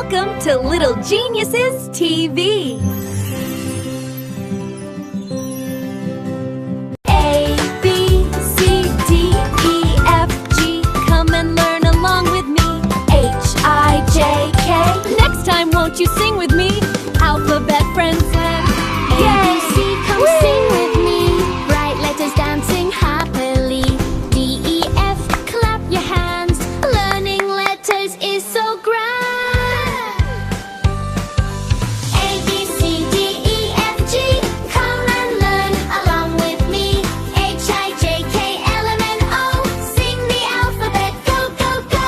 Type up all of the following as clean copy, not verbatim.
Welcome to Little Geniuses TV. A, B, C, D, E, F, G. Come and learn along with me. H, I, J, K. Next time, won't you sing with me? Alphabet friends have A, B, C, come sing with me. Bright letters dancing happily. D, E, F, clap your hands. Learning letters is so grand. A, B, C, D, E, F, G. Come and learn along with me. H, I, J, K, L, M, N, O. Sing the alphabet, go, go, go.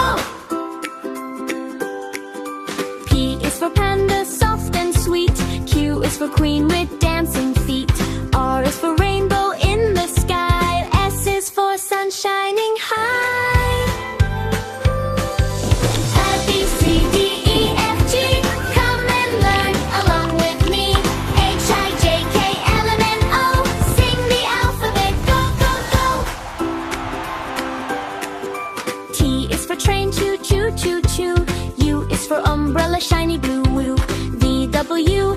P is for panda, soft and sweet. Q is for queen with dancing feet. R is for rainbow in the sky. S is for sun shining high. A, B, C, D, E, F, G. Come and learn along with me. H, I, J, K, L, M, N, O. Sing the alphabet, go, go, go. T is for train, choo, choo, choo, choo. U is for umbrella, shiny blue woo. V, W,